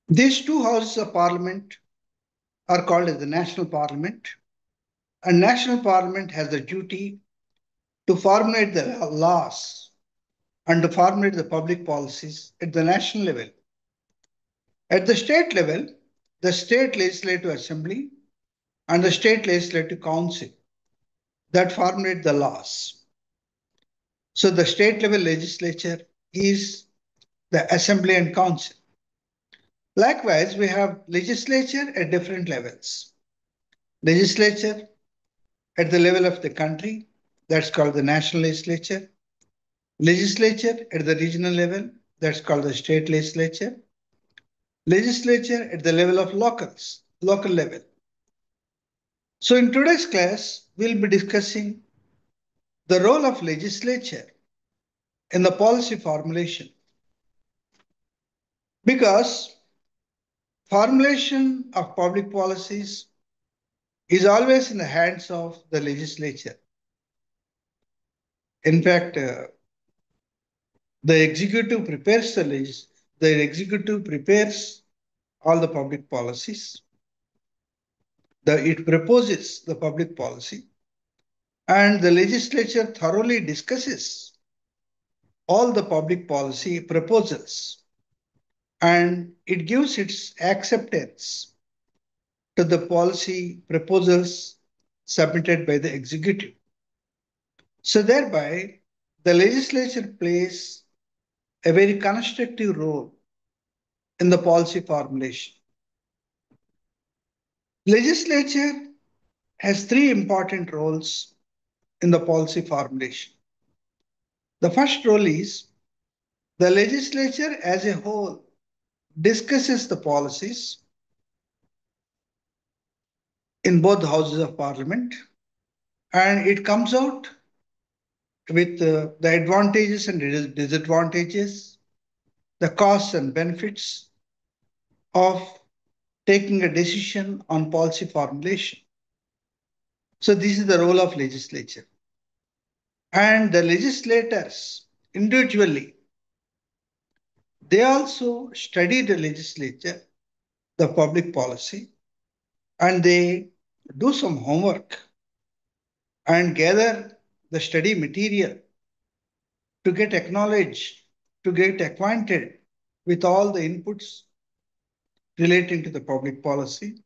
These two houses of parliament are called as the national parliament, and national parliament has the duty to formulate the laws and to formulate the public policies at the national level. At the state level, the state legislative assembly and the state legislative council that formulate the laws. So the state level legislature is the assembly and council. Likewise, we have legislature at different levels. Legislature at the level of the country, that's called the national legislature. Legislature at the regional level, that's called the state legislature. Legislature at the level of local level. So in today's class, we'll be discussing the role of legislature in the policy formulation. Because formulation of public policies is always in the hands of the legislature. In fact, the executive prepares the executive prepares all the public policies. It proposes the public policy, and the legislature thoroughly discusses all the public policy proposals, and it gives its acceptance to the policy proposals submitted by the executive. So thereby, the legislature plays a very constructive role in the policy formulation. Legislature has three important roles in the policy formulation. The first role is the legislature as a whole discusses the policies in both houses of parliament, and it comes out with the advantages and disadvantages, the costs and benefits of taking a decision on policy formulation. So this is the role of legislature. And the legislators individually, they also study the legislature, the public policy, and they do some homework and gather the study material to get acknowledged, to get acquainted with all the inputs relating to the public policy,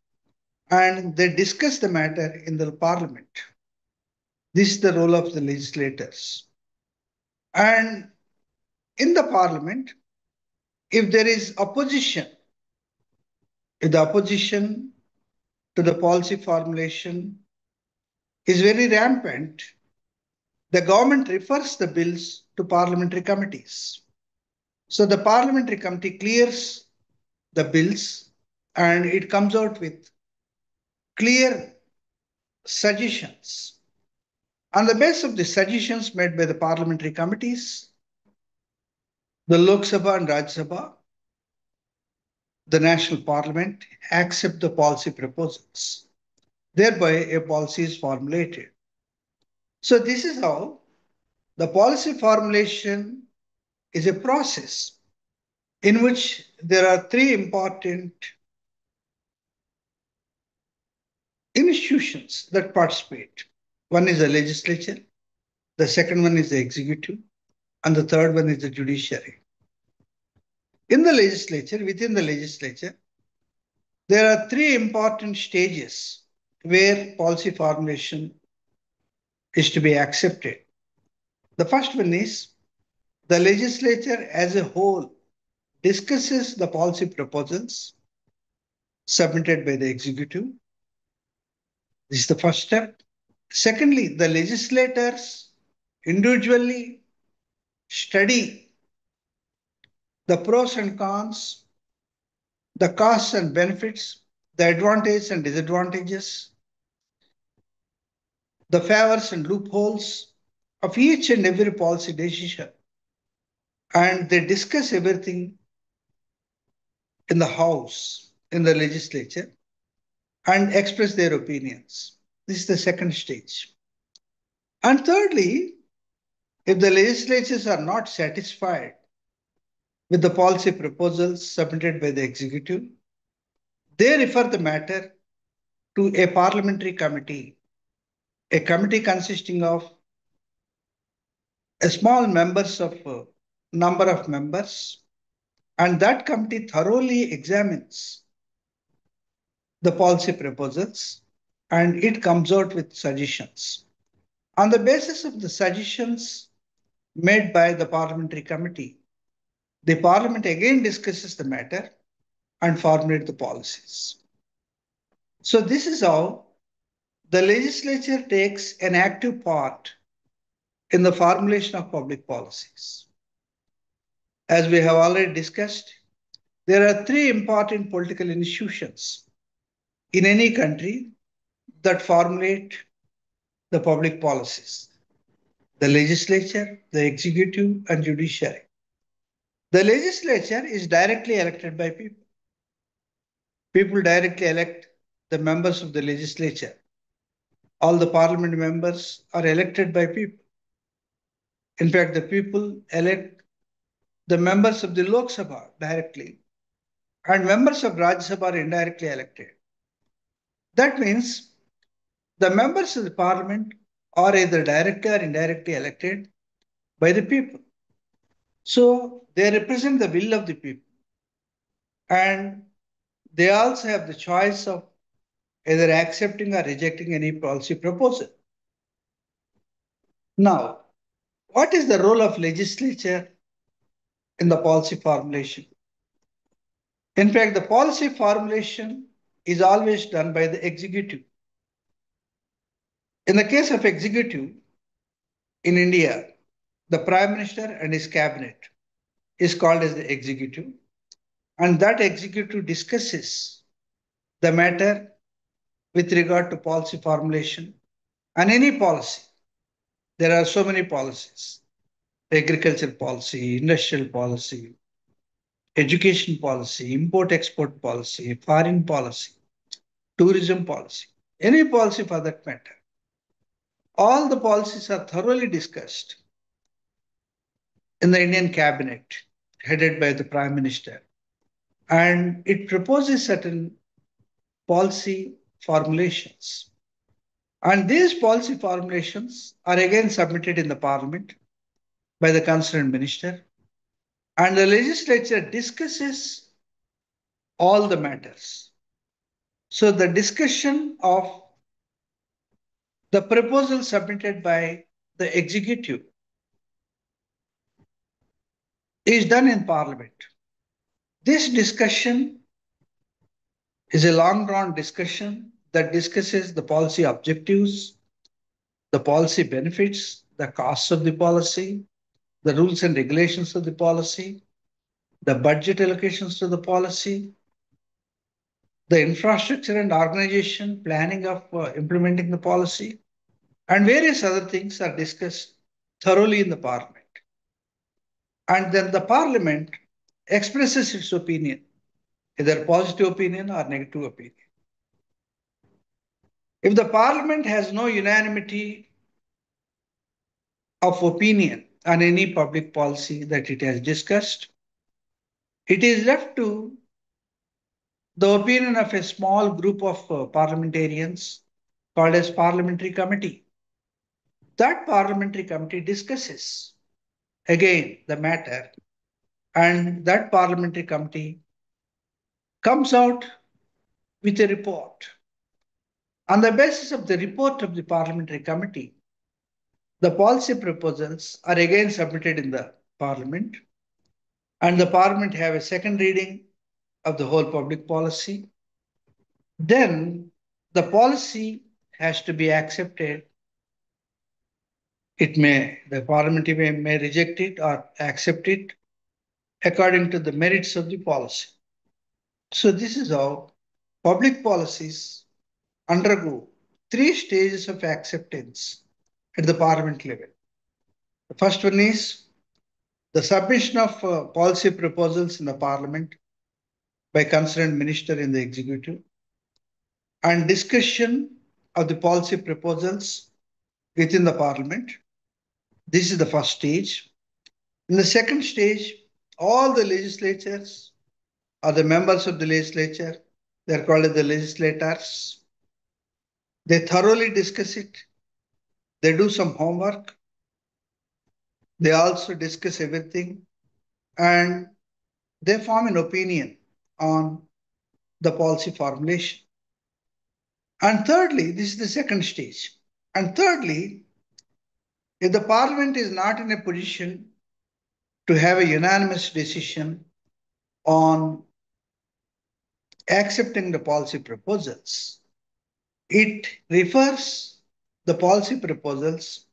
and they discuss the matter in the parliament. This is the role of the legislators. And in the parliament, if there is opposition, if the opposition to the policy formulation is very rampant, the government refers the bills to parliamentary committees. So the parliamentary committee clears the bills and it comes out with clear suggestions. On the basis of the suggestions made by the parliamentary committees, the Lok Sabha and Rajya Sabha, the national parliament, accept the policy proposals. Thereby, a policy is formulated. So this is how the policy formulation is a process in which there are three important institutions that participate. One is the legislature, the second one is the executive, and the third one is the judiciary. In the legislature, within the legislature, there are three important stages where policy formulation is to be accepted. The first one is the legislature as a whole discusses the policy proposals submitted by the executive. This is the first step. Secondly, the legislators individually study the pros and cons, the costs and benefits, the advantages and disadvantages, the favors and loopholes of each and every policy decision. And they discuss everything in the House, in the legislature, and express their opinions. This is the second stage. And thirdly, If the legislatures are not satisfied with the policy proposals submitted by the executive, they refer the matter to a parliamentary committee, a committee consisting of a small members of number of members, and that committee thoroughly examines the policy proposals and it comes out with suggestions. On the basis of the suggestions made by the parliamentary committee, the parliament again discusses the matter and formulate the policies. So this is how the legislature takes an active part in the formulation of public policies. As we have already discussed, there are three important political institutions in any country that formulate the public policies: the legislature, the executive, and judiciary. The legislature is directly elected by people. People directly elect the members of the legislature. All the parliament members are elected by people. In fact, the people elect the members of the Lok Sabha directly, and members of Rajya Sabha are indirectly elected. That means the members of the parliament are either directly or indirectly elected by the people. So they represent the will of the people. And they also have the choice of either accepting or rejecting any policy proposal. Now, what is the role of legislature in the policy formulation? In fact, the policy formulation is always done by the executive. In the case of executive in India, the prime minister and his cabinet is called as the executive, and that executive discusses the matter with regard to policy formulation and any policy. There are so many policies: agriculture policy, industrial policy, education policy, import export policy, foreign policy, tourism policy, any policy for that matter. All the policies are thoroughly discussed in the Indian cabinet, headed by the Prime Minister, and it proposes certain policy formulations. And these policy formulations are again submitted in the Parliament by the concerned minister, and the legislature discusses all the matters. So the discussion of the proposal submitted by the executive is done in Parliament. This discussion is a long drawn discussion that discusses the policy objectives, the policy benefits, the costs of the policy, the rules and regulations of the policy, the budget allocations to the policy, the infrastructure and organization planning of implementing the policy, and various other things are discussed thoroughly in the Parliament. And then the Parliament expresses its opinion, either positive opinion or negative opinion. If the Parliament has no unanimity of opinion on any public policy that it has discussed, it is left to the opinion of a small group of parliamentarians called as parliamentary committee. That parliamentary committee discusses again the matter, and that parliamentary committee comes out with a report. On the basis of the report of the parliamentary committee, the policy proposals are again submitted in the parliament, and the parliament have a second reading of the whole public policy. Then the policy has to be accepted. The parliament may reject it or accept it according to the merits of the policy. So this is how public policies undergo three stages of acceptance at the parliament level. The first one is the submission of policy proposals in the parliament by concerned minister in the executive, and discussion of the policy proposals within the parliament. This is the first stage. In the second stage, all the legislatures or the members of the legislature, they are called as the legislators. They thoroughly discuss it. They do some homework. They also discuss everything and they form an opinion on the policy formulation. And thirdly, this is the second stage. And thirdly, if the parliament is not in a position to have a unanimous decision on accepting the policy proposals, it refers the policy proposals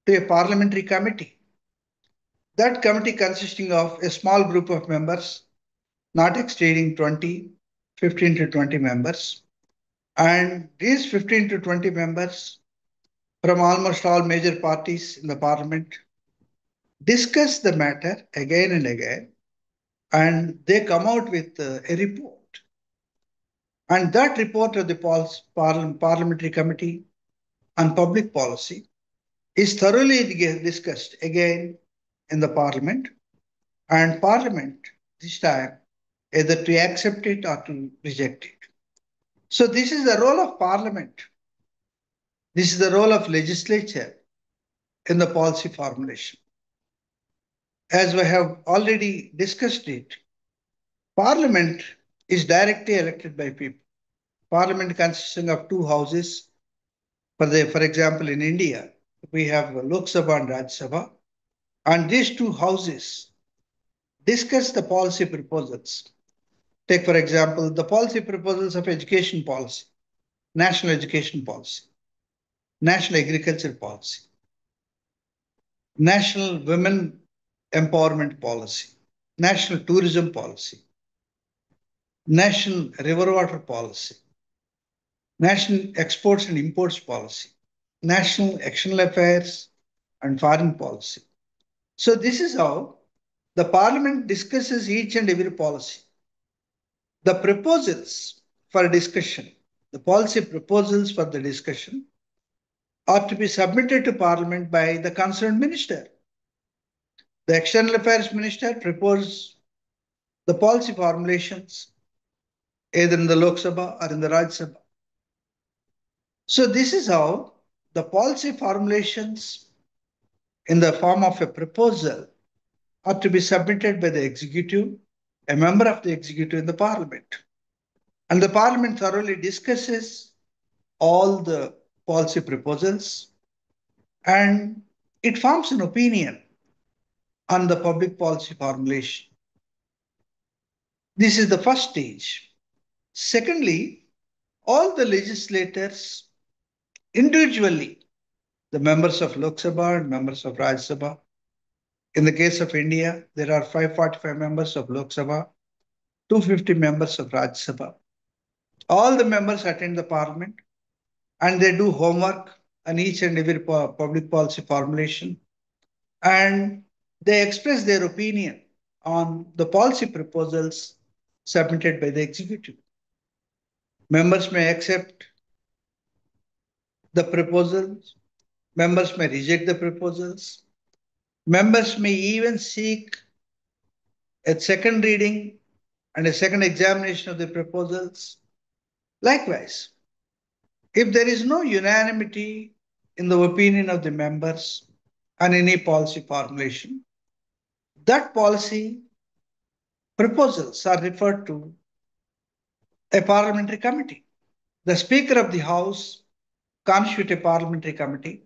to a parliamentary committee. That committee consisting of a small group of members, not exceeding 20, 15 to 20 members. And these 15 to 20 members from almost all major parties in the parliament discuss the matter again and again, and they come out with a report. And that report of the Parliamentary Committee on Public Policy is thoroughly discussed again in the Parliament, and Parliament this time either to accept it or to reject it. So this is the role of Parliament. This is the role of legislature in the policy formulation. As we have already discussed it, Parliament is directly elected by people. Parliament consisting of two houses. For example, in India, we have Lok Sabha and Rajya Sabha, and these two houses discuss the policy proposals. Take, for example, the policy proposals of education policy, national education policy, national agriculture policy, national women empowerment policy, national tourism policy, national river water policy, national exports and imports policy, national external affairs and foreign policy. So this is how the parliament discusses each and every policy. The proposals for discussion, the policy proposals for the discussion are to be submitted to parliament by the concerned minister. The external affairs minister proposes the policy formulations either in the Lok Sabha or in the Rajya Sabha. So this is how the policy formulations in the form of a proposal are to be submitted by the executive, a member of the executive in the parliament. And the parliament thoroughly discusses all the policy proposals and it forms an opinion on the public policy formulation. This is the first stage. Secondly, all the legislators individually, the members of Lok Sabha and members of Rajya Sabha. In the case of India, there are 545 members of Lok Sabha, 250 members of Rajya Sabha. All the members attend the parliament and they do homework on each and every public policy formulation and they express their opinion on the policy proposals submitted by the executive. Members may accept the proposals, members may reject the proposals, members may even seek a second reading and a second examination of the proposals. Likewise, if there is no unanimity in the opinion of the members on any policy formulation, that policy proposals are referred to a parliamentary committee. The Speaker of the House constitutes a parliamentary committee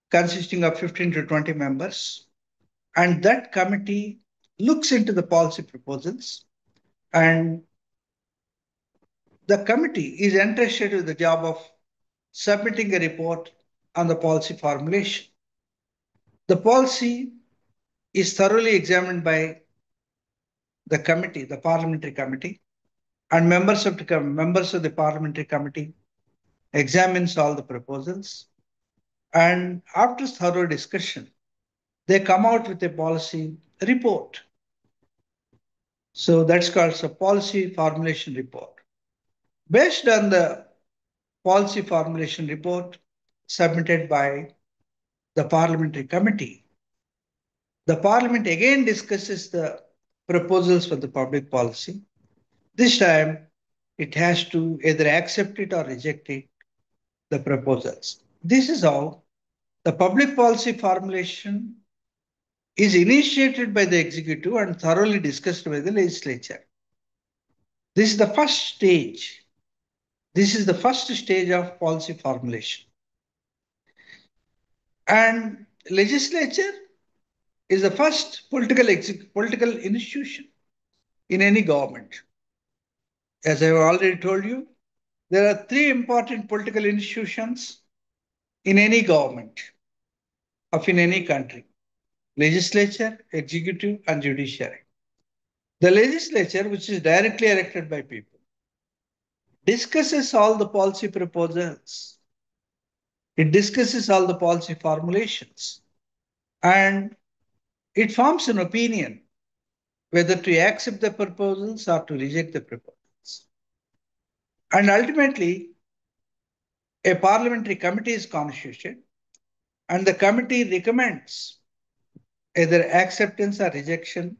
consisting of 15 to 20 members, and that committee looks into the policy proposals, and the committee is entrusted with the job of submitting a report on the policy formulation. The policy is thoroughly examined by the committee, the parliamentary committee, and members of the parliamentary committee examines all the proposals. And after thorough discussion, they come out with a policy report. So that's called a policy formulation report. Based on the policy formulation report submitted by the parliamentary committee, The Parliament again discusses the proposals for the public policy. This time, it has to either accept it or reject it, the proposals. This is how the public policy formulation is initiated by the executive and thoroughly discussed by the legislature. This is the first stage. This is the first stage of policy formulation. And legislature is the first political institution in any government. As I have already told you, there are three important political institutions in any government of in any country: legislature, executive, and judiciary. The legislature, which is directly elected by people, discusses all the policy proposals. It discusses all the policy formulations and it forms an opinion whether to accept the proposals or to reject the proposals. And ultimately, a parliamentary committee is constituted and the committee recommends either acceptance or rejection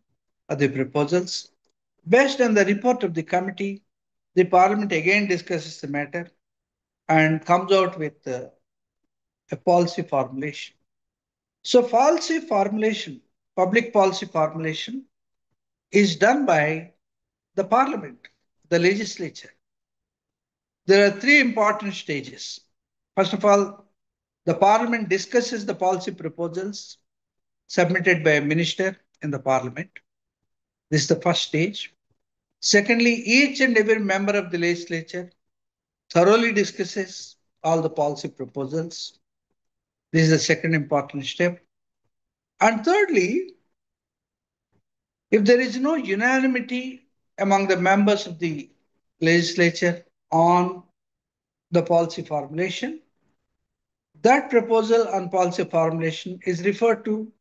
of the proposals. Based on the report of the committee, the parliament again discusses the matter and comes out with a policy formulation. So, policy formulation, public policy formulation, is done by the parliament, the legislature. There are three important stages. First of all, the parliament discusses the policy proposals submitted by a minister in the parliament. This is the first stage. Secondly, each and every member of the legislature thoroughly discusses all the policy proposals. This is the second important step. And thirdly, if there is no unanimity among the members of the legislature on the policy formulation, that proposal on policy formulation is referred to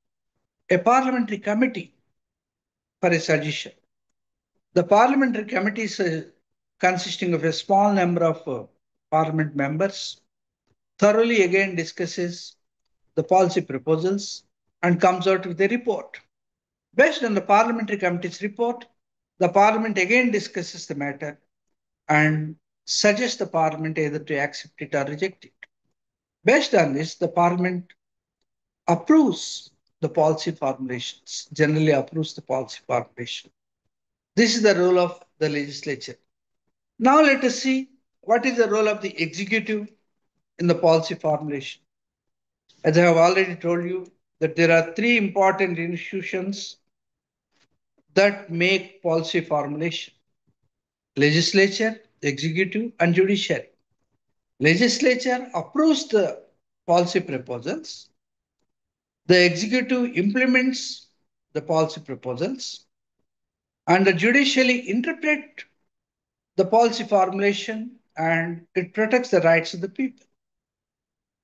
a parliamentary committee for a suggestion. The parliamentary committee is consisting of a small number of parliament members, thoroughly again discusses the policy proposals and comes out with a report. Based on the parliamentary committee's report, the parliament again discusses the matter and suggests the parliament either to accept it or reject it. Based on this, the parliament approves the policy formulations, generally approves the policy formulation. This is the role of the legislature. Now let us see what is the role of the executive in the policy formulation. As I have already told you, that there are three important institutions that make policy formulation: legislature, executive, and judiciary. Legislature approves the policy proposals. The executive implements the policy proposals, and the judiciary interpret the policy formulation and it protects the rights of the people.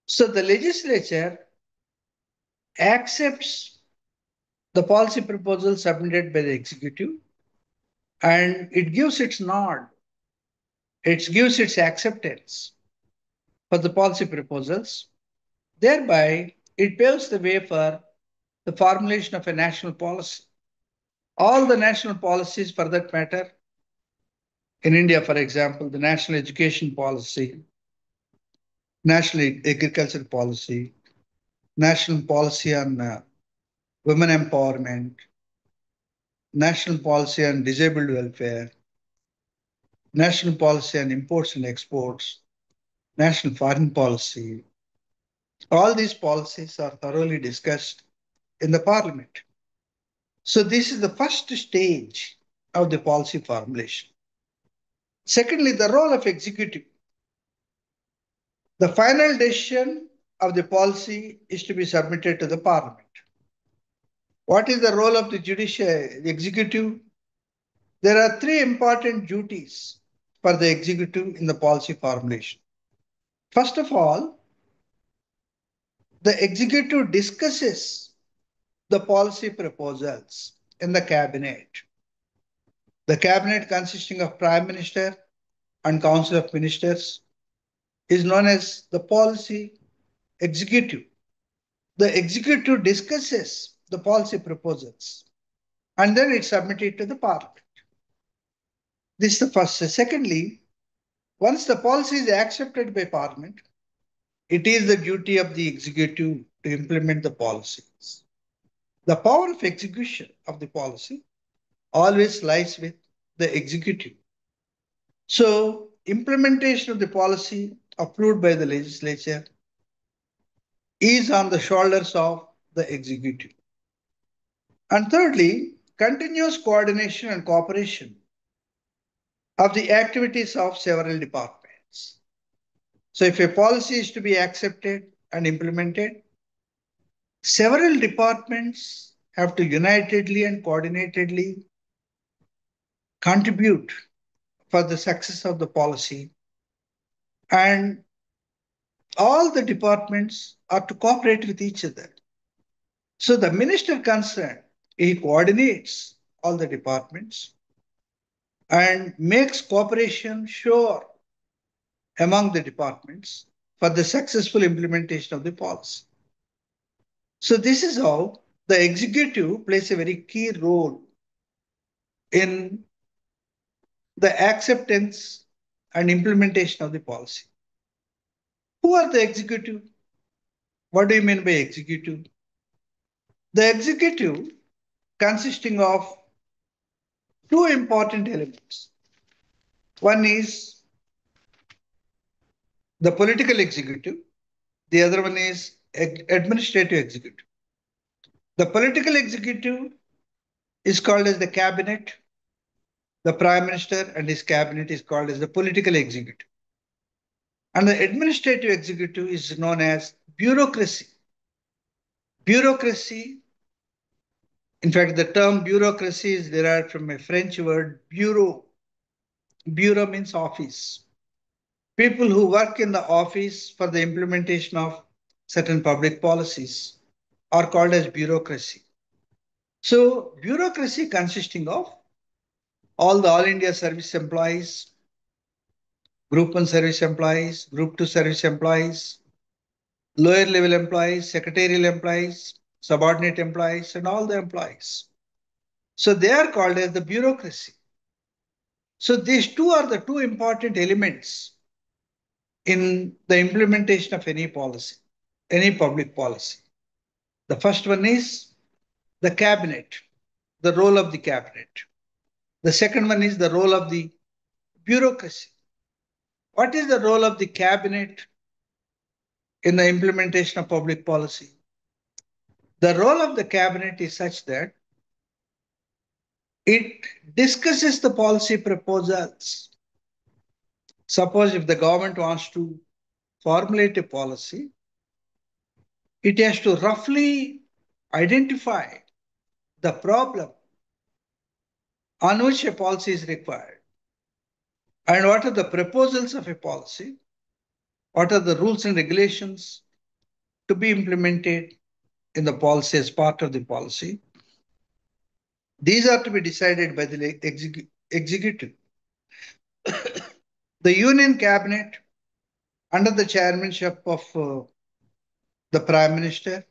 So the legislature accepts the policy proposal submitted by the executive and it gives its nod, it gives its acceptance for the policy proposals. Thereby, it paves the way for the formulation of a national policy. All the national policies, for that matter, in India, for example, the national education policy, national agriculture policy, national policy on women empowerment, national policy on disabled welfare, national policy on imports and exports, national foreign policy. All these policies are thoroughly discussed in the parliament. So this is the first stage of the policy formulation. Secondly, the role of executive. The final decision of the policy is to be submitted to the parliament. What is the role of the judiciary, the executive? There are three important duties for the executive in the policy formulation. First of all, the executive discusses the policy proposals in the cabinet. The cabinet, consisting of prime minister and council of ministers, is known as the policy executive. The executive discusses the policy proposals and then it's submitted to the parliament. This is the first. Secondly, once the policy is accepted by parliament, it is the duty of the executive to implement the policies. The power of execution of the policy always lies with the executive. So, implementation of the policy approved by the legislature is on the shoulders of the executive. And thirdly, continuous coordination and cooperation of the activities of several departments. So, if a policy is to be accepted and implemented, several departments have to unitedly and coordinatedly contribute for the success of the policy, and all the departments are to cooperate with each other. So the minister concerned, he coordinates all the departments and makes cooperation sure among the departments for the successful implementation of the policy. So this is how the executive plays a very key role in the acceptance and implementation of the policy. Who are the executive? What do you mean by executive? The executive consisting of two important elements. One is the political executive, the other one is administrative executive. The political executive is called as the cabinet. The prime minister and his cabinet is called as the political executive. And the administrative executive is known as bureaucracy. Bureaucracy, in fact, the term bureaucracy is derived from a French word bureau. Bureau means office. People who work in the office for the implementation of certain public policies are called as bureaucracy. So, bureaucracy consisting of all the All India service employees, Group 1 service employees, Group 2 service employees, lower level employees, secretarial employees, subordinate employees, and all the employees. So, they are called as the bureaucracy. So, these two are the two important elements in the implementation of any policy, any public policy. The first one is the cabinet, the role of the cabinet. The second one is the role of the bureaucracy. What is the role of the cabinet in the implementation of public policy? The role of the cabinet is such that it discusses the policy proposals. Suppose if the government wants to formulate a policy, it has to roughly identify the problem on which a policy is required and what are the proposals of a policy, what are the rules and regulations to be implemented in the policy as part of the policy. These are to be decided by the executive. The Union Cabinet, under the chairmanship of the Prime Minister,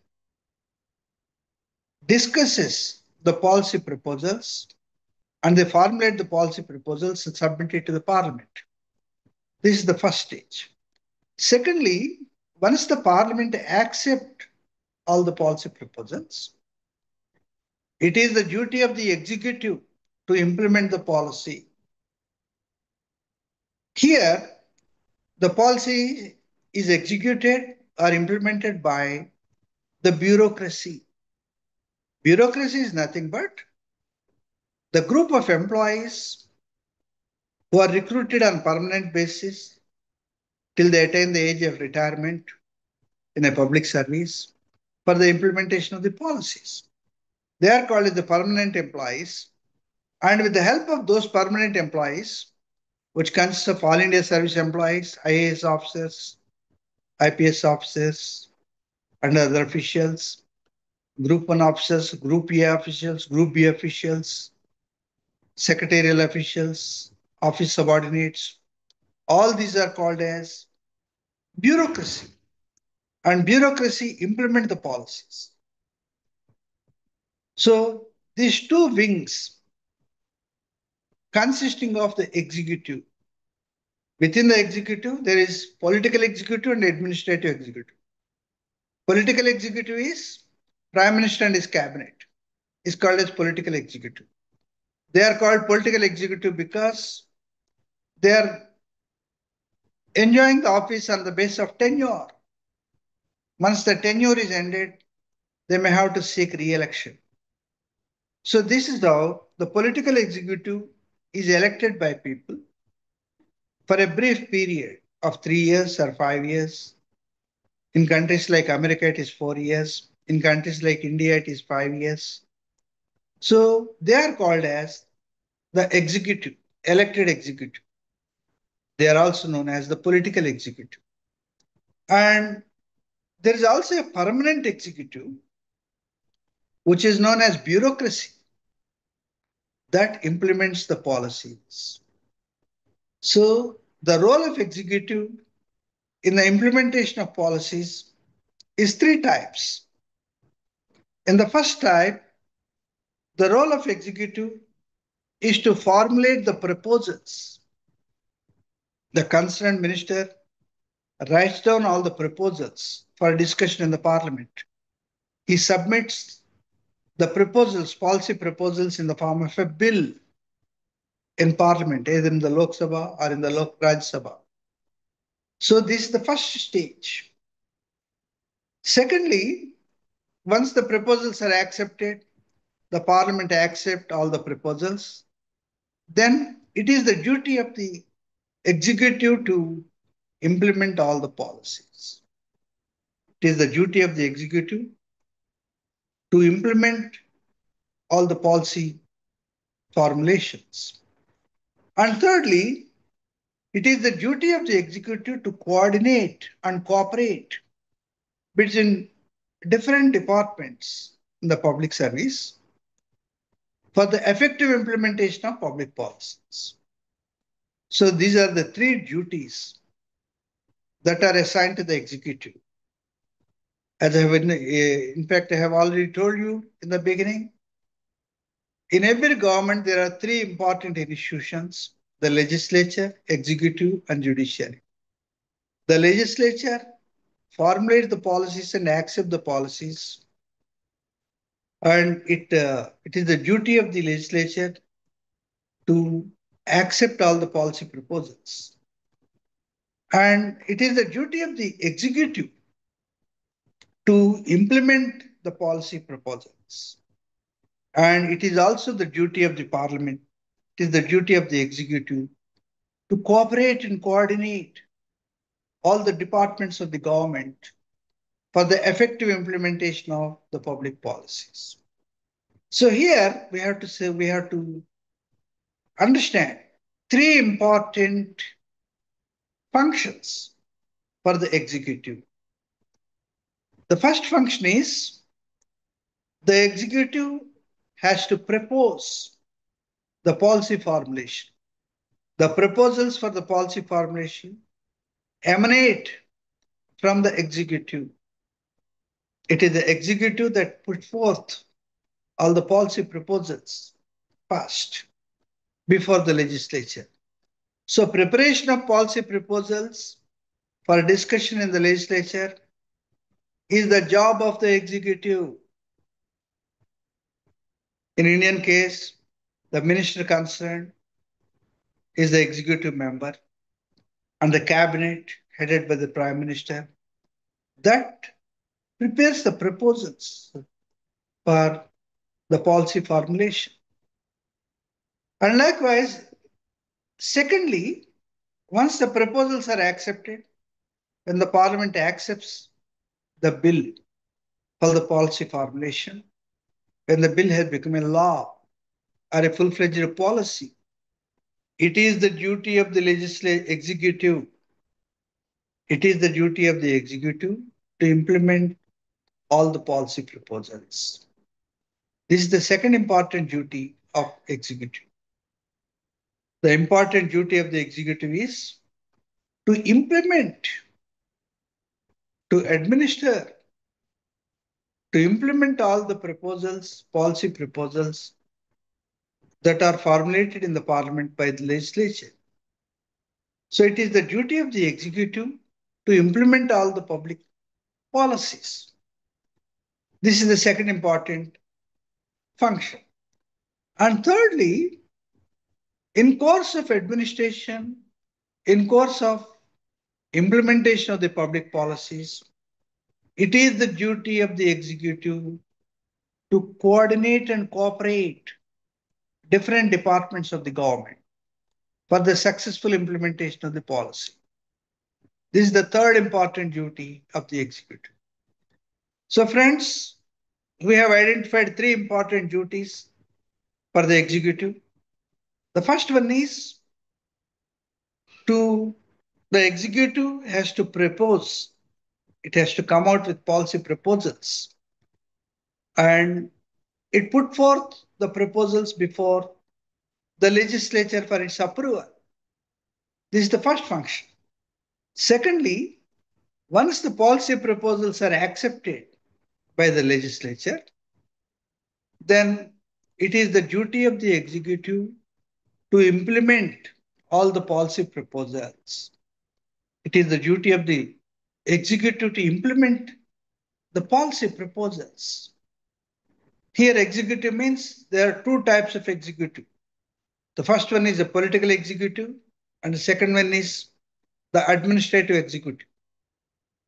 discusses the policy proposals and they formulate the policy proposals and submit it to the Parliament. This is the first stage. Secondly, once the Parliament accepts all the policy proposals, it is the duty of the executive to implement the policy. Here, the policy is executed or implemented by the bureaucracy. Bureaucracy is nothing but the group of employees who are recruited on permanent basis till they attain the age of retirement in a public service for the implementation of the policies. They are called as the permanent employees, and with the help of those permanent employees, which consists of all India service employees, IAS officers, IPS officers, and other officials, Group 1 officers, Group A officials, Group B officials, secretarial officials, office subordinates, all these are called as bureaucracy. And bureaucracy implement the policies. So these two wings consisting of the executive. Within the executive, there is political executive and administrative executive. Political executive is Prime Minister and his cabinet. Is called as political executive. They are called political executive because they are enjoying the office on the basis of tenure. Once the tenure is ended, they may have to seek re-election. So this is how the political executive is elected by people for a brief period of 3 years or 5 years. In countries like America, it is 4 years. In countries like India, it is 5 years. So they are called as the executive, elected executive. They are also known as the political executive. And there is also a permanent executive, which is known as bureaucracy, that implements the policies. So the role of executive in the implementation of policies is three types. In the first type, the role of executive is to formulate the proposals. The concerned minister writes down all the proposals for discussion in the parliament. He submits the proposals, policy proposals in the form of a bill in parliament, either in the Lok Sabha or in the Rajya Sabha. So this is the first stage. Secondly, once the proposals are accepted, the parliament accept all the proposals, then it is the duty of the executive to implement all the policies. It is the duty of the executive to implement all the policy formulations. And thirdly, it is the duty of the executive to coordinate and cooperate between different departments in the public service for the effective implementation of public policies. So these are the three duties that are assigned to the executive. As I have, in fact, I have already told you in the beginning, in every government, there are three important institutions: the legislature, executive, and judiciary. The legislature formulates the policies and accepts the policies, and it is the duty of the legislature to accept all the policy proposals. And it is the duty of the executive to implement the policy proposals. And it is also the duty of the parliament, it is the duty of the executive to cooperate and coordinate all the departments of the government for the effective implementation of the public policies. So here we have to say, we have to understand three important functions for the executive. The first function is the executive has to propose the policy formulation. The proposals for the policy formulation emanate from the executive. It is the executive that puts forth all the policy proposals first before the legislature. So preparation of policy proposals for discussion in the legislature is the job of the executive. In Indian case, the minister concerned is the executive member and the cabinet headed by the prime minister that prepares the proposals for the policy formulation. And likewise, secondly, once the proposals are accepted, when the parliament accepts the bill for the policy formulation, when the bill has become a law or a full-fledged policy, it is the duty of the executive. It is the duty of the executive to implement all the policy proposals. This is the second important duty of executive. The important duty of the executive is to implement, to administer to implement all the proposals, policy proposals that are formulated in the parliament by the legislature. So it is the duty of the executive to implement all the public policies. This is the second important function. And thirdly, in course of administration, in course of implementation of the public policies, it is the duty of the executive to coordinate and cooperate different departments of the government for the successful implementation of the policy. This is the third important duty of the executive. So, friends, we have identified three important duties for the executive. The first one is to the executive has to propose, it has to come out with policy proposals and it put forth the proposals before the legislature for its approval. This is the first function. Secondly, once the policy proposals are accepted by the legislature, then it is the duty of the executive to implement all the policy proposals. It is the duty of the executive to implement the policy proposals. Here, executive means there are two types of executive. The first one is the political executive, and the second one is the administrative executive.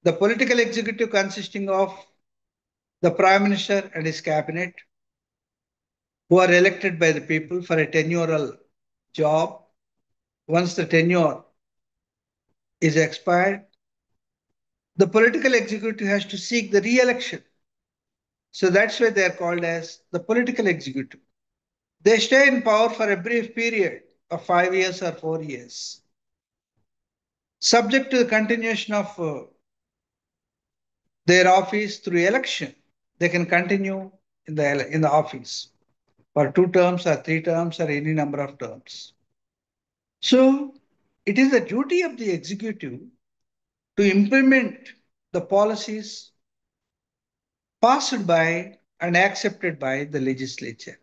The political executive consisting of the prime minister and his cabinet, who are elected by the people for a tenural job. Once the tenure is expired, the political executive has to seek the re-election. So that's why they are called as the political executive. They stay in power for a brief period of 5 years or 4 years, subject to the continuation of their office through election. They can continue in the office for 2 terms or 3 terms or any number of terms. So it is the duty of the executive to implement the policies passed by and accepted by the legislature.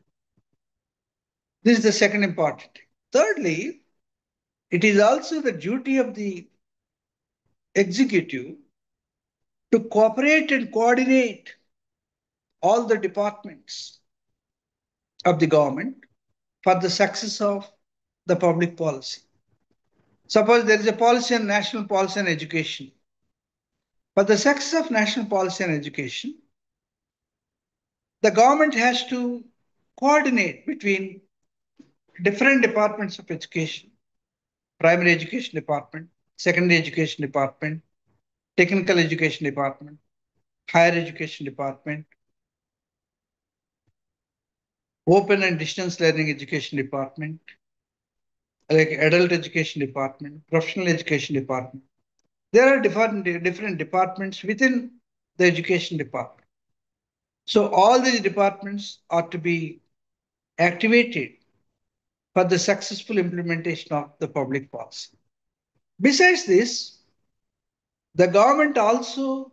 This is the second important thing. Thirdly, it is also the duty of the executive to cooperate and coordinate all the departments of the government for the success of the public policy. Suppose there is a policy on national policy on education. For the success of national policy on education, the government has to coordinate between different departments of education: primary education department, secondary education department, technical education department, higher education department, open and distance learning education department, like adult education department, professional education department. There are different departments within the education department. So all these departments are to be activated for the successful implementation of the public policy. Besides this, the government also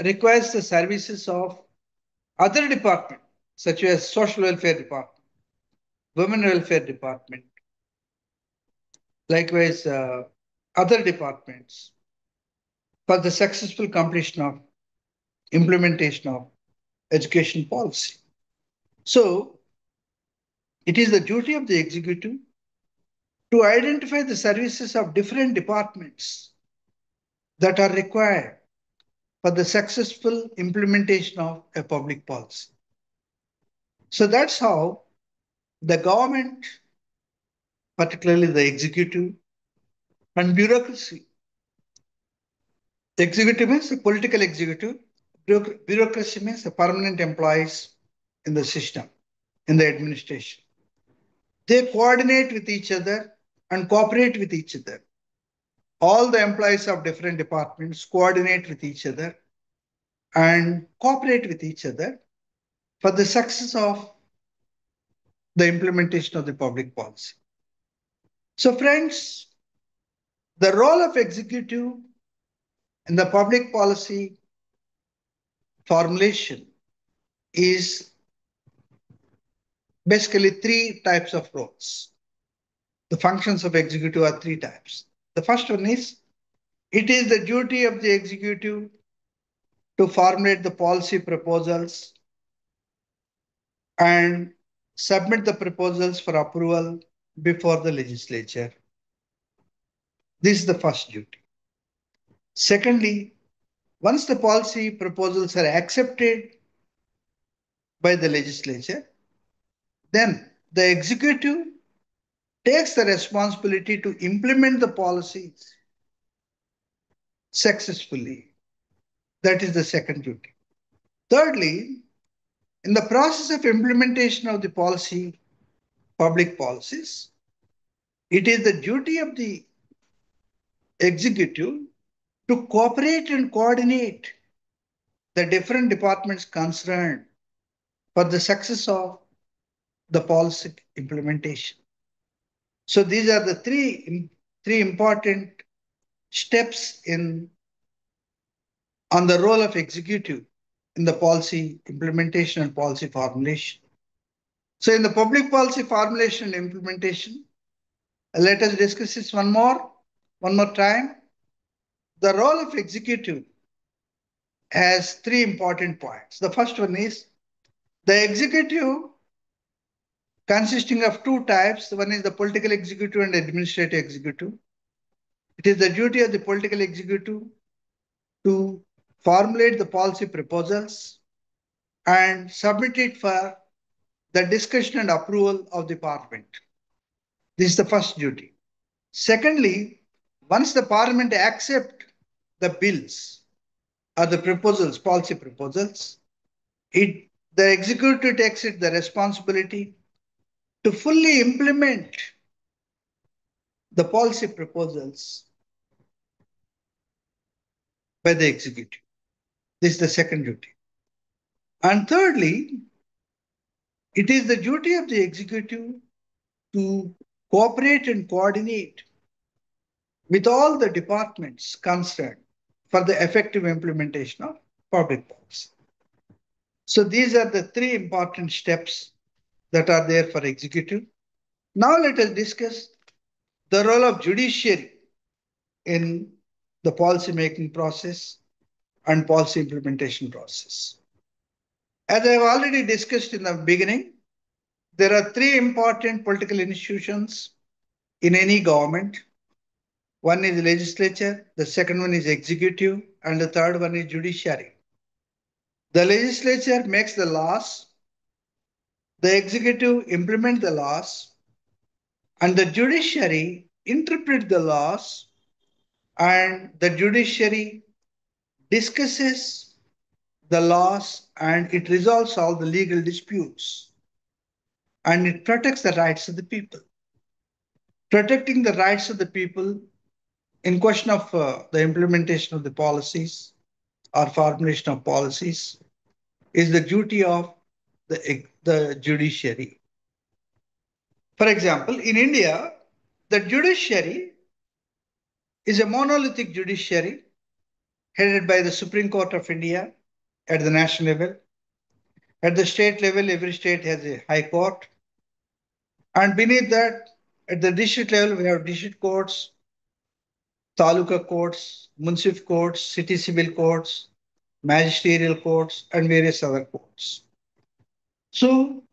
requires the services of other departments, such as social welfare department, women welfare department, likewise other departments, for the successful completion of implementation of education policy. So it is the duty of the executive to identify the services of different departments that are required for the successful implementation of a public policy. So that's how the government, particularly the executive and bureaucracy. The executive means the political executive, bureaucracy means the permanent employees in the system, in the administration. They coordinate with each other and cooperate with each other. All the employees of different departments coordinate with each other and cooperate with each other for the success of the implementation of the public policy. So, friends, the role of executive in the public policy formulation is basically three types of roles. The functions of executive are three types. The first one is it is the duty of the executive to formulate the policy proposals and submit the proposals for approval before the legislature. This is the first duty. Secondly, once the policy proposals are accepted by the legislature, then the executive takes the responsibility to implement the policies successfully. That is the second duty. Thirdly, in the process of implementation of the policy, public policies, it is the duty of the executive to cooperate and coordinate the different departments concerned for the success of the policy implementation. So these are the three important steps in on the role of executive in the policy implementation and policy formulation. So in the public policy formulation and implementation, let us discuss this one more time. The role of executive has three important points. The first one is the executive consisting of two types. One is the political executive and administrative executive. It is the duty of the political executive to formulate the policy proposals and submit it for the discussion and approval of the parliament. This is the first duty. Secondly, once the parliament accept the bills or the proposals, policy proposals, the executive takes it the responsibility to fully implement the policy proposals by the executive. This is the second duty. And thirdly, it is the duty of the executive to cooperate and coordinate with all the departments concerned for the effective implementation of public policy. So these are the three important steps that are there for executive. Now let us discuss the role of judiciary in the policy making process and policy implementation process. As I have already discussed in the beginning, there are three important political institutions in any government. One is legislature, the second one is executive, and the third one is judiciary. The legislature makes the laws, the executive implement the laws, and the judiciary interpret the laws, and the judiciary discusses the laws and it resolves all the legal disputes and it protects the rights of the people. Protecting the rights of the people in question of the implementation of the policies or formulation of policies is the duty of the judiciary. For example, in India, the judiciary is a monolithic judiciary headed by the Supreme Court of India at the national level. At the state level, every state has a high court. And beneath that, at the district level, we have district courts, taluka courts, municipal courts, city civil courts, magisterial courts, and various other courts. So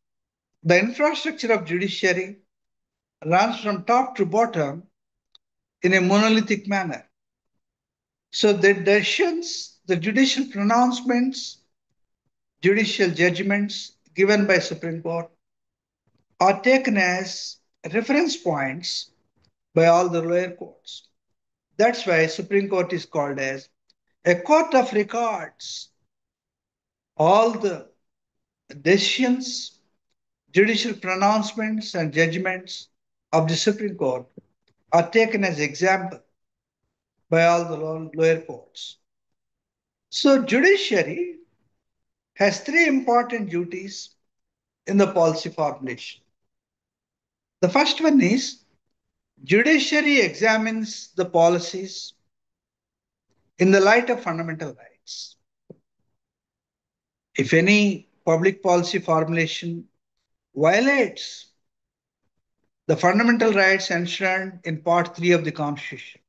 the infrastructure of judiciary runs from top to bottom in a monolithic manner. So the decisions, the judicial pronouncements, judicial judgments given by Supreme Court are taken as reference points by all the lower courts. That's why Supreme Court is called as a court of records. All the decisions, judicial pronouncements, and judgments of the Supreme Court are taken as example by all the lower courts. So judiciary has three important duties in the policy formulation. The first one is judiciary examines the policies in the light of fundamental rights. If any public policy formulation violates the fundamental rights enshrined in Part 3 of the Constitution.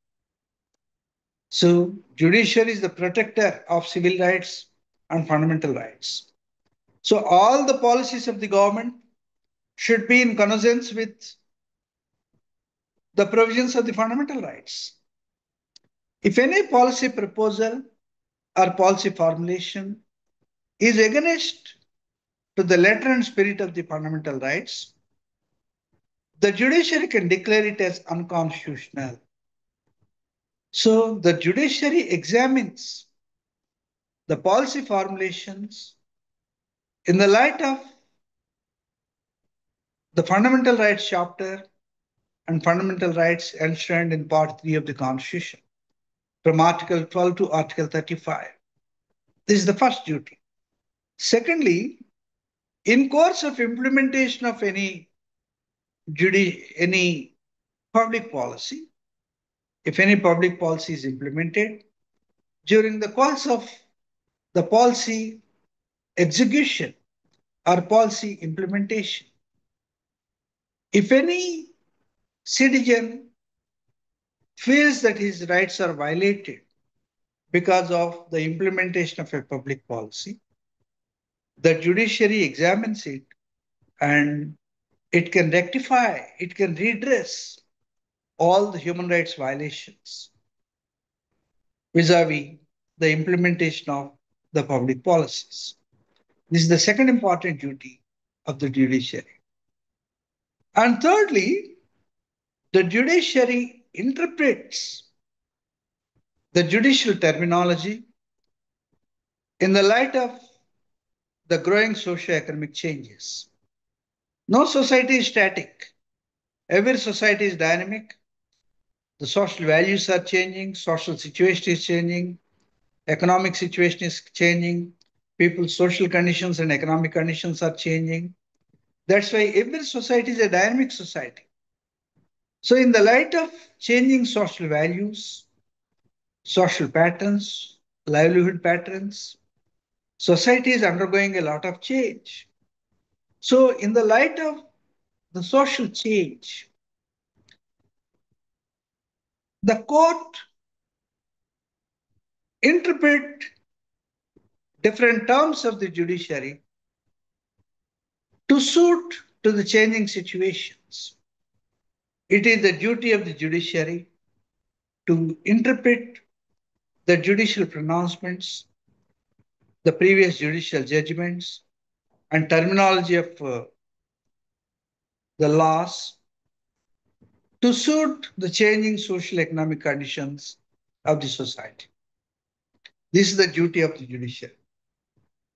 So, judiciary is the protector of civil rights and fundamental rights. So, all the policies of the government should be in consonance with the provisions of the fundamental rights. If any policy proposal or policy formulation is against to the letter and spirit of the fundamental rights, the judiciary can declare it as unconstitutional. So the judiciary examines the policy formulations in the light of the fundamental rights chapter and fundamental rights enshrined in part 3 of the Constitution from Article 12 to Article 35. This is the first duty. Secondly, in course of implementation of any public policy, if any public policy is implemented, during the course of the policy execution or policy implementation, if any citizen feels that his rights are violated because of the implementation of a public policy, the judiciary examines it and it can rectify, it can redress all the human rights violations vis-a-vis the implementation of the public policies. This is the second important duty of the judiciary. And thirdly, the judiciary interprets the judicial terminology in the light of the growing socio-economic changes. No society is static. Every society is dynamic. The social values are changing, social situation is changing, economic situation is changing, people's social conditions and economic conditions are changing. That's why every society is a dynamic society. So, in the light of changing social values, social patterns, livelihood patterns, society is undergoing a lot of change. So, in the light of the social change, the court interpret different terms of the judiciary to suit to the changing situations. It is the duty of the judiciary to interpret the judicial pronouncements, the previous judicial judgments, and terminology of the laws to suit the changing social economic conditions of the society. This is the duty of the judiciary.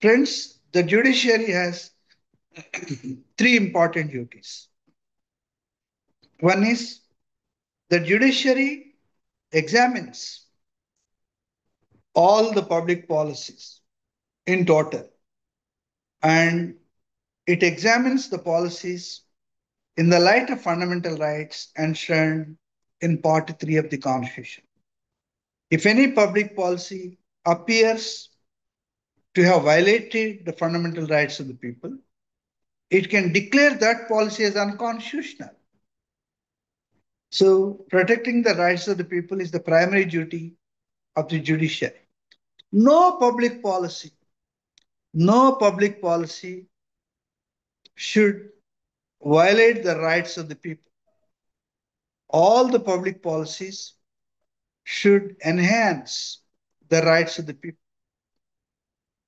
Friends, the judiciary has three important duties. One is the judiciary examines all the public policies in total and it examines the policies in the light of fundamental rights enshrined in Part 3 of the Constitution. If any public policy appears to have violated the fundamental rights of the people, it can declare that policy as unconstitutional. So, protecting the rights of the people is the primary duty of the judiciary. No public policy, no public policy should violate the rights of the people. All the public policies should enhance the rights of the people,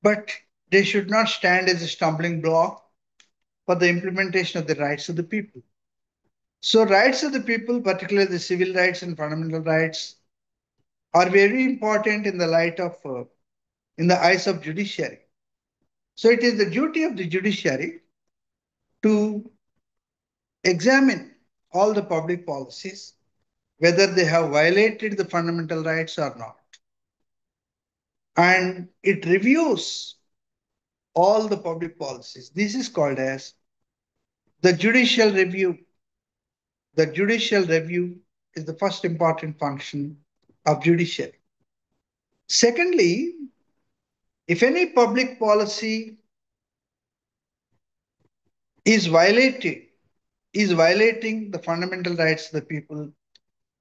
but they should not stand as a stumbling block for the implementation of the rights of the people. So rights of the people, particularly the civil rights and fundamental rights, are very important in the light of, in the eyes of judiciary. So it is the duty of the judiciary to examine all the public policies, whether they have violated the fundamental rights or not. And it reviews all the public policies. This is called as the judicial review. The judicial review is the first important function of judiciary. Secondly, if any public policy is violated is violating the fundamental rights of the people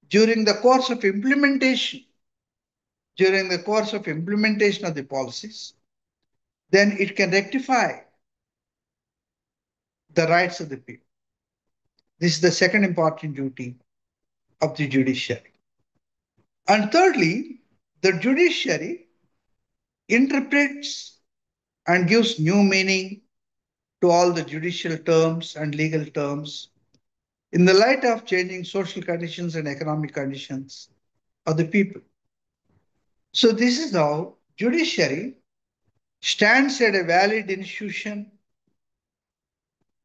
during the course of implementation of the policies, then it can rectify the rights of the people. This is the second important duty of the judiciary. And thirdly, the judiciary interprets and gives new meaning to all the judicial terms and legal terms in the light of changing social conditions and economic conditions of the people. So this is how judiciary stands as a valid institution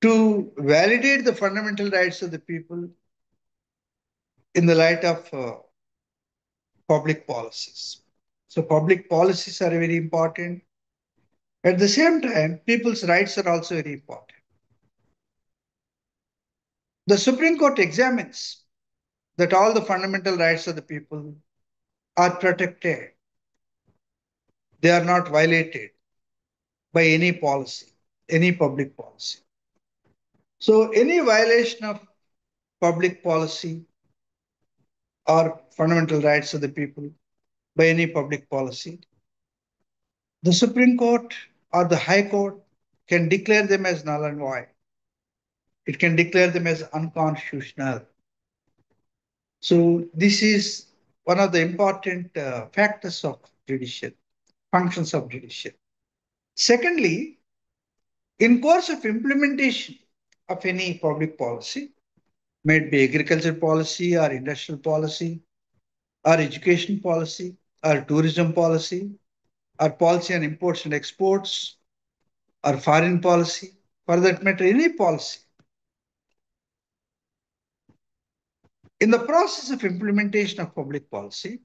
to validate the fundamental rights of the people in the light of public policies. So public policies are very important. At the same time, people's rights are also very important. The Supreme Court examines that all the fundamental rights of the people are protected. They are not violated by any policy, any public policy. So any violation of public policy or fundamental rights of the people by any public policy, the Supreme Court or the High Court can declare them as null and void. It can declare them as unconstitutional. So this is one of the important factors of judicial functions of judicial. Secondly, in course of implementation of any public policy, may it be agriculture policy or industrial policy or education policy or tourism policy or policy on imports and exports or foreign policy, for that matter, any policy. In the process of implementation of public policy,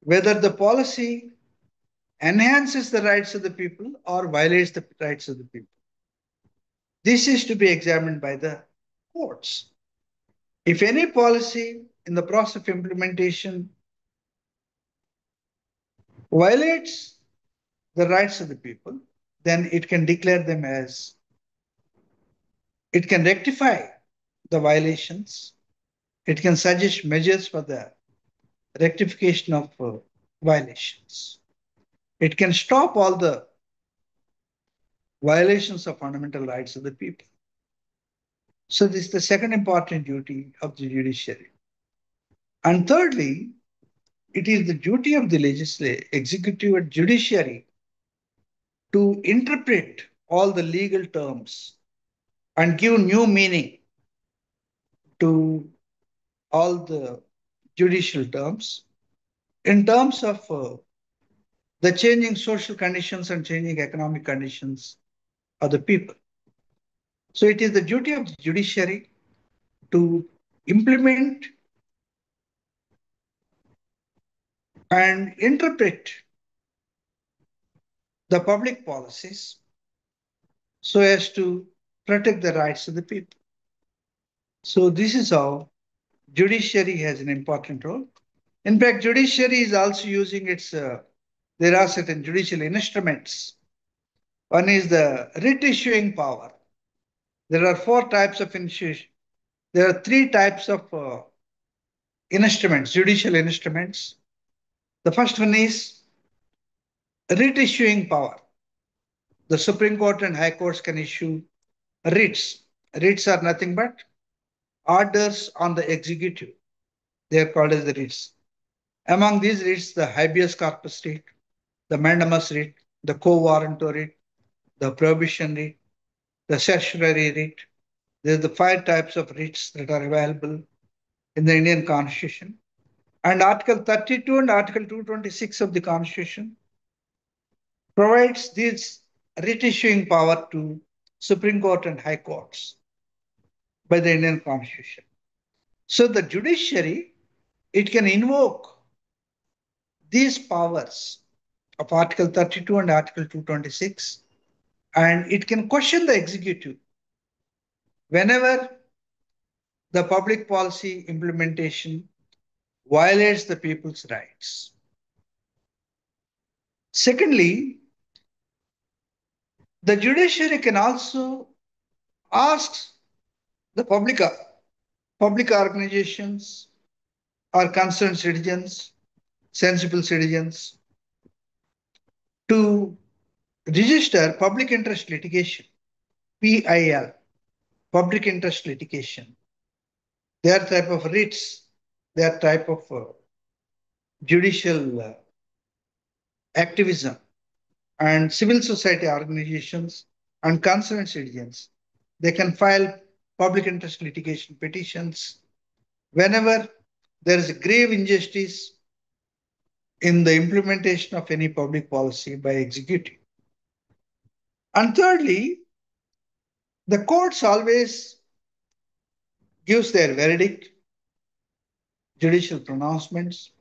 whether the policy enhances the rights of the people or violates the rights of the people, this is to be examined by the courts. If any policy in the process of implementation violates the rights of the people, then it can declare them as, it can rectify the violations, it can suggest measures for the rectification of violations. It can stop all the violations of fundamental rights of the people. So this is the second important duty of the judiciary. And thirdly, it is the duty of the legislative, executive, and judiciary to interpret all the legal terms and give new meaning to all the judicial terms in terms of the changing social conditions and changing economic conditions of the people. So it is the duty of the judiciary to implement and interpret the public policies so as to protect the rights of the people. So this is how judiciary has an important role. In fact, judiciary is also using its, there are certain judicial instruments. One is the writ issuing power. There are four types of institution. There are three types of instruments, judicial instruments. The first one is writ issuing power. The Supreme Court and High Courts can issue writs. Writs are nothing but orders on the executive. They are called as the writs. Among these writs, the habeas corpus writ, the mandamus writ, the quo warranto writ, the prohibition writ, the certiorari writ. There are the five types of writs that are available in the Indian Constitution. And Article 32 and Article 226 of the Constitution provides this writ issuing power to Supreme Court and High Courts by the Indian Constitution. So the judiciary, it can invoke these powers of Article 32 and Article 226, and it can question the executive whenever the public policy implementation violates the people's rights. Secondly, the judiciary can also asks the public organizations or concerned citizens, sensible citizens, to register public interest litigation, PIL, public interest litigation. Their type of writs, their type of judicial activism, and civil society organizations and concerned citizens. They can file public interest litigation petitions whenever there is a grave injustice in the implementation of any public policy by executive. And thirdly, the courts always gives their verdict, judicial pronouncements,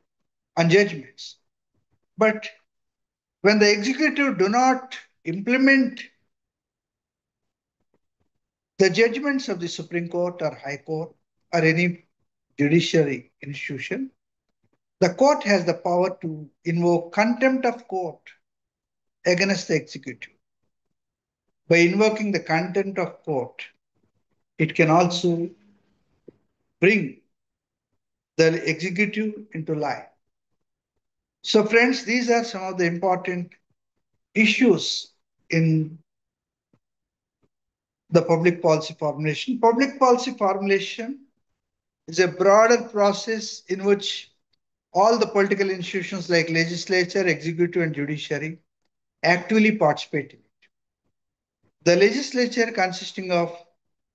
and judgments. But when the executive do not implement the judgments of the Supreme Court or High Court or any judiciary institution, the court has the power to invoke contempt of court against the executive. By invoking the contempt of court, it can also bring the executive into line. So, friends, these are some of the important issues in the public policy formulation. Public policy formulation is a broader process in which all the political institutions like legislature, executive, and judiciary actively participate in it. The legislature consisting of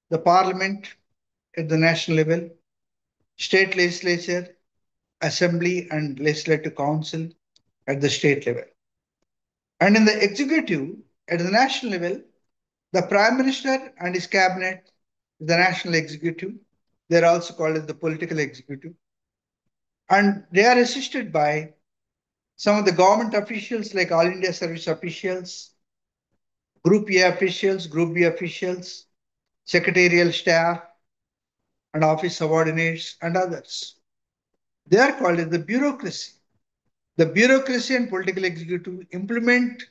the parliament at the national level, state legislature, assembly, and legislative council at the state level. And in the executive at the national level, the prime minister and his cabinet, the national executive, they're also called as the political executive. And they are assisted by some of the government officials like All India service officials, Group A officials, Group B officials, secretarial staff, and office subordinates, and others. They are called as the bureaucracy. The bureaucracy and political executive implement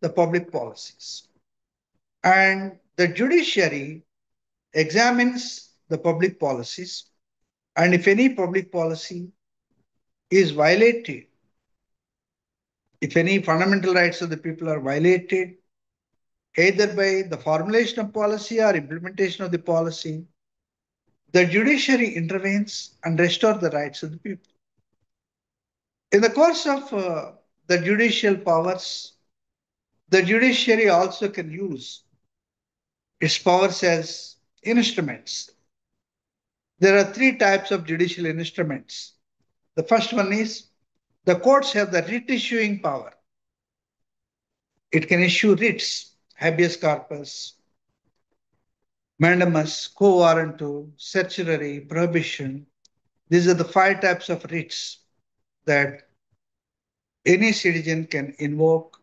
the public policies. And the judiciary examines the public policies. And if any public policy is violated, if any fundamental rights of the people are violated, either by the formulation of policy or implementation of the policy, the judiciary intervenes and restores the rights of the people. In the course of the judicial powers, the judiciary also can use its powers as instruments. There are three types of judicial instruments. The first one is the courts have the writ issuing power. It can issue writs, habeas corpus, mandamus, quo warranto, certiorari, prohibition. These are the five types of writs that any citizen can invoke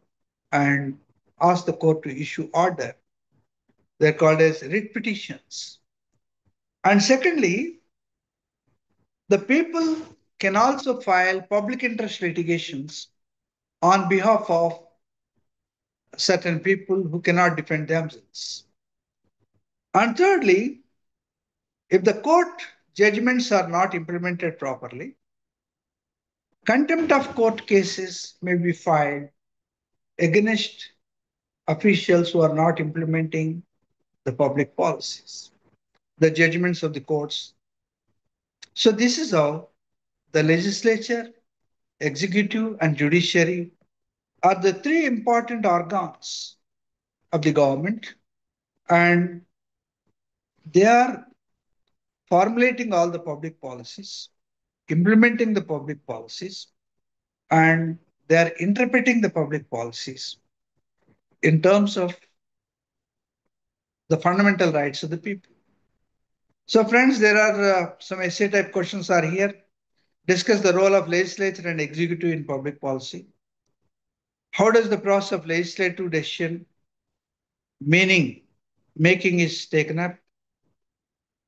and ask the court to issue order. They're called as writ petitions. And secondly, the people can also file public interest litigations on behalf of certain people who cannot defend themselves. And thirdly, if the court judgments are not implemented properly, contempt of court cases may be filed against officials who are not implementing the public policies, the judgments of the courts. So, this is how the legislature, executive, and judiciary are the three important organs of the government, and they are formulating all the public policies, implementing the public policies, and they are interpreting the public policies in terms of the fundamental rights of the people. So, friends, there are some essay type questions are here. Discuss the role of legislature and executive in public policy. How does the process of legislative decision meaning making is taken up?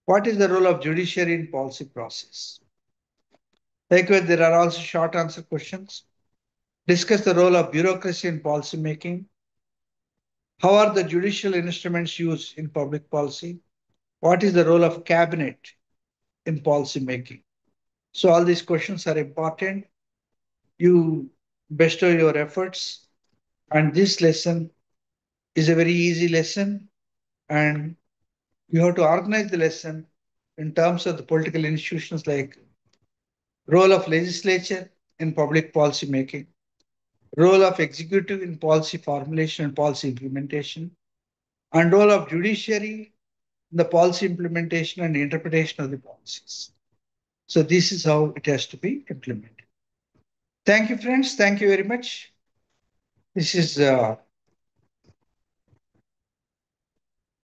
What is the role of judiciary in policy process? Likewise, there are also short answer questions. Discuss the role of bureaucracy in policy making. How are the judicial instruments used in public policy? What is the role of cabinet in policy making? So all these questions are important. You bestow your efforts, and this lesson is a very easy lesson, and you have to organize the lesson in terms of the political institutions like role of legislature in public policy making, role of executive in policy formulation and policy implementation, and role of judiciary in the policy implementation and interpretation of the policies. So this is how it has to be implemented. Thank you, friends. Thank you very much. This is